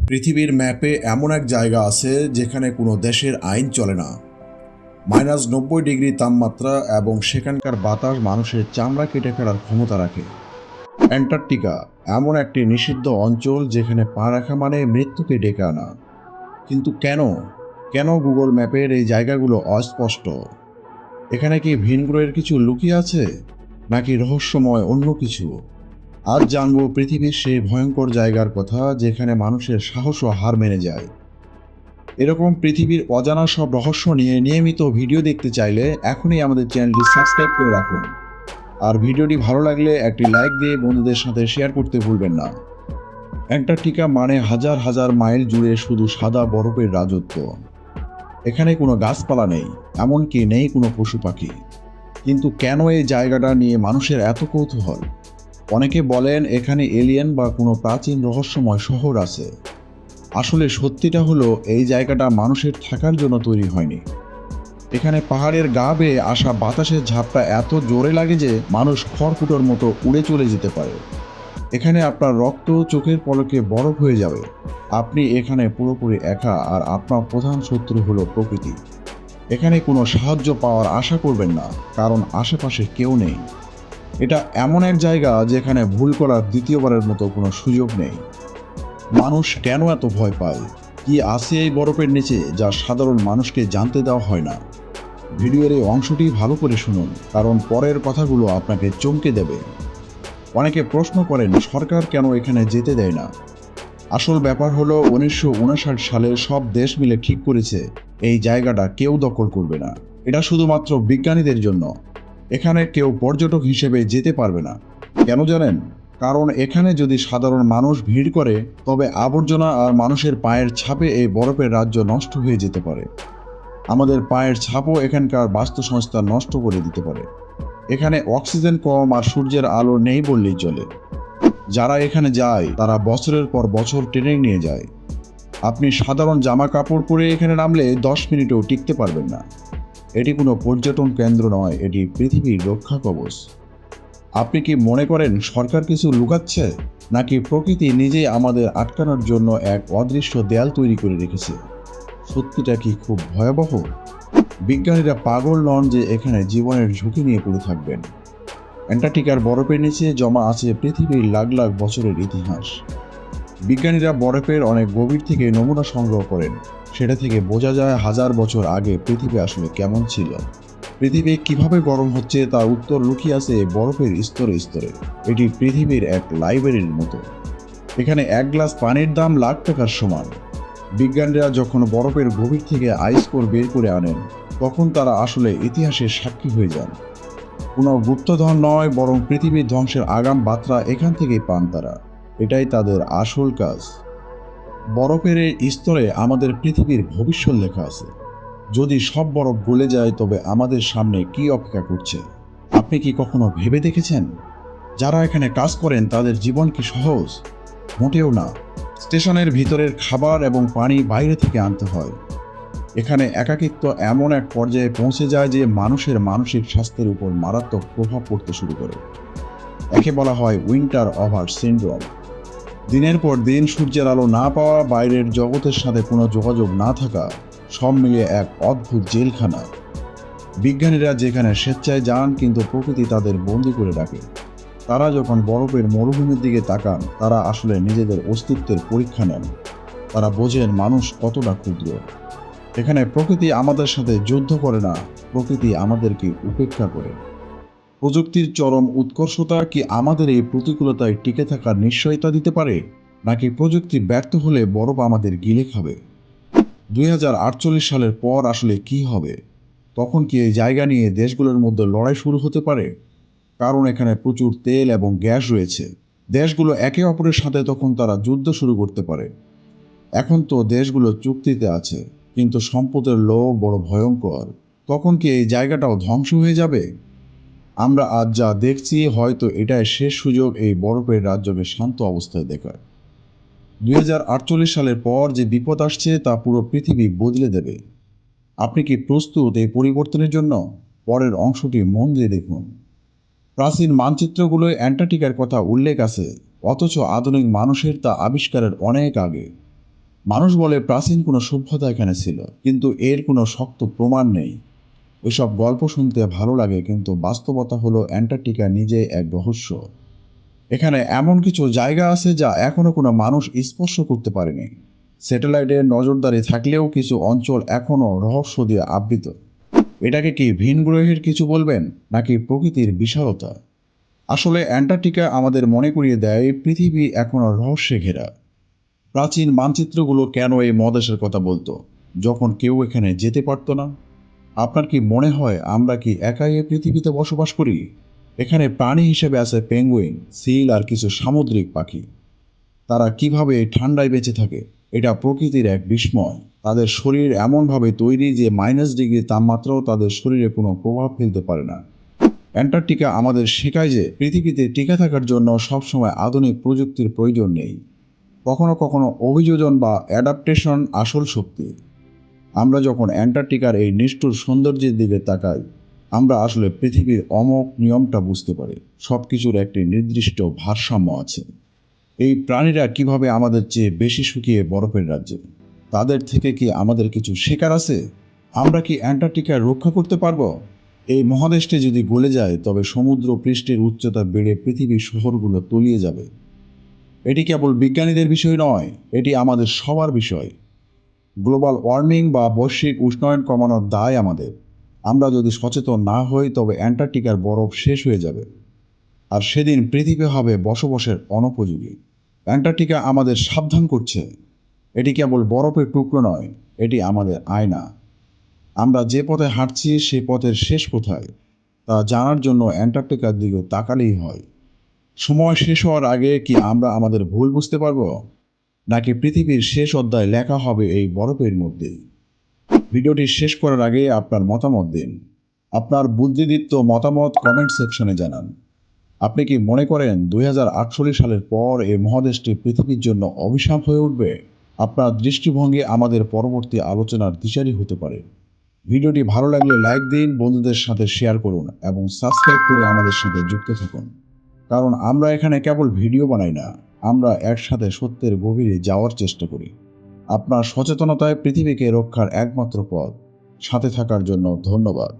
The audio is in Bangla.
পৃথিবীর ম্যাপে এমন এক জায়গা আছে যেখানে কোনো দেশের আইন চলে না। -90 ডিগ্রি তাপমাত্রা এবং সেখানকার বাতাস মানুষের চামড়া কেটে ফেলার ক্ষমতা রাখে। অ্যান্টার্কটিকা এমন একটি নিষিদ্ধ অঞ্চল যেখানে পা রাখা মানে মৃত্যুকে ডেকে আনা। কিন্তু কেন কেন গুগল ম্যাপের এই জায়গাগুলো অস্পষ্ট? এখানে কি ভিন গ্রহের কিছু লুকিয়ে আছে, নাকি রহস্যময় অন্য কিছু? আজ জানবো পৃথিবীর সেই ভয়ঙ্কর জায়গার কথা যেখানে মানুষের সাহসও হার মেনে যায়। এরকম পৃথিবীর অজানা সব রহস্য নিয়ে নিয়মিত ভিডিও দেখতে চাইলে এখনই আমাদের চ্যানেলটি সাবস্ক্রাইব করে রাখুন। আর ভিডিওটি ভালো লাগলে একটি লাইক দিয়ে বন্ধুদের সাথে শেয়ার করতে ভুলবেন না। অ্যান্টার্কটিকা মানে হাজার হাজার মাইল জুড়ে শুধু সাদা বরফের রাজত্ব। এখানে কোনো গাছপালা নেই, এমনকি নেই কোনো পশু পাখি। কিন্তু কেন এই জায়গাটা নিয়ে মানুষের এত কৌতূহল? অনেকে বলেন এখানে এলিয়েন বা কোনো প্রাচীন রহস্যময় শহর আছে। আসলে সত্যিটা হলো এই জায়গাটা মানুষের থাকার জন্য তৈরি হয়নি। এখানে পাহাড়ের গা বেয়ে আসা বাতাসের ঝাপটা এত জোরে লাগে যে মানুষ খড়কুটোর মতো উড়ে চলে যেতে পারে। এখানে আপনার রক্ত চোখের পলকে বরফ হয়ে যাবে। আপনি এখানে পুরোপুরি একা, আর আপনার প্রধান শত্রু হলো প্রকৃতি। এখানে কোনো সাহায্য পাওয়ার আশা করবেন না, কারণ আশেপাশে কেউ নেই। এটা এমন এক জায়গা যেখানে ভুল করার দ্বিতীয়বারের মতো কোনো সুযোগ নেই। মানুষ কেন এত ভয় পায়? কি আছে এই বরফের নিচে যা সাধারণ মানুষকে জানতে দেওয়া হয় না? ভিডিওর এই অংশটি ভালো করে শুনুন, কারণ পরের কথাগুলো আপনাকে চমকে দেবে। অনেকে প্রশ্ন করেন সরকার কেন এখানে যেতে দেয় না। আসল ব্যাপার হলো 1959 সালে সব দেশ মিলে ঠিক করেছে এই জায়গাটা কেউ দখল করবে না। এটা শুধুমাত্র বিজ্ঞানীদের জন্য। এখানে কেউ পর্যটক হিসেবে যেতে পারবে না। কেন জানেন? কারণ এখানে যদি সাধারণ মানুষ ভিড় করে, তবে আবর্জনা আর মানুষের পায়ের ছাপে এই বরফের রাজ্য নষ্ট হয়ে যেতে পারে। আমাদের পায়ের ছাপও এখানকার বাস্তুসংস্থা নষ্ট করে দিতে পারে। এখানে অক্সিজেন কম আর সূর্যের আলো নেই বললেই চলে। যারা এখানে যায় তারা বছরের পর বছর ট্রেনিং নিয়ে যায়। আপনি সাধারণ জামা কাপড় পরে এখানে নামলে 10 মিনিটেও টিকতে পারবেন না। এটি কোনো পর্যটন কেন্দ্র নয়, এটি পৃথিবীর রক্ষা কবচ। আপনি কি মনে করেন সরকার কিছু লুকাচ্ছে, নাকি প্রকৃতি নিজেই আমাদের আটকানোর জন্য এক অদৃশ্য দেয়াল তৈরি করে রেখেছে? সত্যিটা কি খুব ভয়াবহ? বিজ্ঞানীরা পাগল নন যে এখানে জীবনের ঝুঁকি নিয়ে পড়ে থাকবেন। অ্যান্টার্কটিকার বরফের নিচে জমা আছে পৃথিবীর লাখ লাখ বছরের ইতিহাস। বিজ্ঞানীরা বরফের অনেক গভীর থেকে নমুনা সংগ্রহ করেন। সেটা থেকে বোঝা যায় হাজার বছর আগে পৃথিবী আসলে কেমন ছিল। পৃথিবী কিভাবে গরম হচ্ছে তার উত্তর লুকিয়ে আছে বরফের স্তরে স্তরে। এটি পৃথিবীর এক লাইব্রেরির মতো। এখানে এক গ্লাস পানির দাম লাখ টাকার সমান। বিজ্ঞানীরা যখন বরফের গভীর থেকে আইস কোর বের করে আনেন, তখন তারা আসলে ইতিহাসের সাক্ষী হয়ে যান। কোনো গুপ্তধন নয়, বরং পৃথিবীর ধ্বংসের আগাম বার্তা এখান থেকেই পান তারা। এটাই তাদের আসল কাজ। বরফের এই স্তরে আমাদের পৃথিবীর ভবিষ্যৎ লেখা আছে। যদি সব বরফ গলে যায়, তবে আমাদের সামনে কি অপেক্ষা করছে? আপনি কি কখনো ভেবে দেখেছেন যারা এখানে কাজ করেন তাদের জীবন কি সহজ? মোটেও না। স্টেশনের ভিতরের খাবার এবং পানি বাইরে থেকে আনতে হয়। এখানে একাকিত্ব এমন এক পর্যায়ে পৌঁছে যায় যে মানুষের মানসিক স্বাস্থ্যের উপর মারাত্মক প্রভাব পড়তে শুরু করে। একে বলা হয় উইন্টার ওভার সিনড্রোম। দিনের পর দিন সূর্যের আলো না পাওয়া, বাইরের জগতের সাথে কোনো যোগাযোগ না থাকা, সব মিলিয়ে এক অদ্ভুত জেলখানা। বিজ্ঞানীরা যেখানে স্বেচ্ছায় যান, কিন্তু প্রকৃতি তাদের বন্দি করে রাখে। তারা যখন বরফের মরুভূমির দিকে তাকান, তারা আসলে নিজেদের অস্তিত্বের পরীক্ষা নেন। তারা বোঝেন মানুষ কতটা ক্ষুদ্র। এখানে প্রকৃতি আমাদের সাথে যুদ্ধ করে না, প্রকৃতি আমাদেরকে উপেক্ষা করে। প্রযুক্তির চরম উৎকর্ষতা কি আমাদের এই প্রতিকূলতায় টিকে থাকার নিশ্চয়তা দিতে পারে, নাকি প্রযুক্তি ব্যর্থ হলে বরফ আমাদের গিলে খাবে? 2048 সালের পর আসলে কি হবে? তখন কি এই জায়গা নিয়ে দেশগুলোর মধ্যে লড়াই শুরু হতে পারে? কারণ এখানে প্রচুর তেল এবং গ্যাস রয়েছে। দেশগুলো একে অপরের সাথে তখন তারা যুদ্ধ শুরু করতে পারে। এখন তো দেশগুলো চুক্তিতে আছে, কিন্তু সম্পদের লোভ বড় ভয়ঙ্কর। তখন কি এই জায়গাটাও ধ্বংস হয়ে যাবে? আমরা আজ যা দেখছি, হয়তো এটাই শেষ সুযোগ এই বরফের রাজ্যকে শান্ত অবস্থায় দেখার। 2048 সালের পর যে বিপদ আসছে তা পুরো পৃথিবী বদলে দেবে। আপনি কি প্রস্তুত এই পরিবর্তনের জন্য? পরের অংশটি মন দিয়ে দেখুন। প্রাচীন মানচিত্রগুলোয় অ্যান্টার্কটিকার কথা উল্লেখ আছে, অথচ আধুনিক মানুষের তা আবিষ্কারের অনেক আগে। মানুষ বলে প্রাচীন কোনো সভ্যতা এখানে ছিল, কিন্তু এর কোনো শক্ত প্রমাণ নেই। এসব গল্প শুনতে ভালো লাগে, কিন্তু বাস্তবতা হলো অ্যান্টার্কটিকা নিজেই এক রহস্য। এখানে এমন কিছু জায়গা আছে যা এখনো কোনো মানুষ স্পর্শ করতে পারেনি। স্যাটেলাইটের নজরদারি থাকলেও কিছু অঞ্চল এখনো রহস্য দিয়ে আবৃত। এটাকে কি ভিন গ্রহের কিছু বলবেন, নাকি প্রকৃতির বিশালতা? আসলে অ্যান্টার্কটিকা আমাদের মনে করিয়ে দেয় পৃথিবী এখনো রহস্যে ঘেরা। প্রাচীন মানচিত্রগুলো কেন এই মহাদেশের কথা বলতো, যখন কেউ এখানে যেতে পারতো না? আপনার কি মনে হয় আমরা কি একাই এই পৃথিবীতে বসবাস করি? এখানে প্রাণী হিসেবে আছে পেঙ্গুইন, সিল আর কিছু সামুদ্রিক পাখি। তারা কিভাবে এই ঠান্ডায় বেঁচে থাকে, এটা প্রকৃতির এক বিস্ময়। তাদের শরীর এমনভাবে তৈরি যে -ডিগ্রি তাপমাত্রাও তাদের শরীরে কোনো প্রভাব ফেলতে পারে না। অ্যান্টার্কটিকা আমাদের শেখায় যে পৃথিবীতে টিকে থাকার জন্য সবসময় আধুনিক প্রযুক্তির প্রয়োজন নেই। কখনো কখনো অভিযোজন বা অ্যাডাপ্টেশন আসল শক্তি। আমরা যখন অ্যান্টার্কটিকার এই নিষ্ঠুর সৌন্দর্যের দিকে তাকাই, আমরা আসলে পৃথিবীর অমোঘ নিয়মটা বুঝতে পারি। সব কিছুর একটি নির্দিষ্ট ভারসাম্য আছে। এই প্রাণীরা কিভাবে আমাদের চেয়ে বেশি শুকিয়ে বরফের রাজ্যে? তাদের থেকে কি আমাদের কিছু শেখার আছে? আমরা কি অ্যান্টার্কটিকা রক্ষা করতে পারবো? এই মহাদেশটি যদি গলে যায়, তবে সমুদ্র পৃষ্ঠের উচ্চতা বেড়ে পৃথিবীর শহরগুলো তলিয়ে যাবে। এটি কেবল বিজ্ঞানীদের বিষয় নয়, এটি আমাদের সবার বিষয়। গ্লোবাল ওয়ার্মিং বা বৈশ্বিক উষ্ণায়ন কমানোর দায় আমাদের। আমরা যদি সচেতন না হই, তবে অ্যান্টার্কটিকার বরফ শেষ হয়ে যাবে, আর সেদিন পৃথিবী হবে বসবাসের অনুপযোগী। অ্যান্টার্কটিকা আমাদের সাবধান করছে। এটি কেবল বরফের টুকরো নয়, এটি আমাদের আয়না। আমরা যে পথে হাঁটছি সেই পথের শেষ কোথায়, তা জানার জন্য অ্যান্টার্কটিকার দিকে তাকালেই হয়। সময় শেষ হওয়ার আগে কি আমরা আমাদের ভুল বুঝতে পারবো, নাকি পৃথিবীর শেষ অধ্যায় লেখা হবে এই বরফের মধ্যেই? ভিডিওটি শেষ করার আগে আপনার মতামত দিন। আপনার বুদ্ধিদীপ্ত মতামত কমেন্ট সেকশনে জানান। আপনি কি মনে করেন 2048 সালের পর এই মহাদেশটি পৃথিবীর জন্য অভিশাপ হয়ে উঠবে? আপনার দৃষ্টিভঙ্গি আমাদের পরবর্তী আলোচনার দিশারি হতে পারে। ভিডিওটি ভালো লাগলে লাইক দিন, বন্ধুদের সাথে শেয়ার করুন এবং সাবস্ক্রাইব করে আমাদের সাথে যুক্ত থাকুন। কারণ আমরা এখানে কেবল ভিডিও বানাই না, আমরা একসাথে সত্যের গভীরে যাওয়ার চেষ্টা করি। আপনার সচেতনতায় পৃথিবীকে রক্ষার একমাত্র পথ। সাথে থাকার জন্য ধন্যবাদ।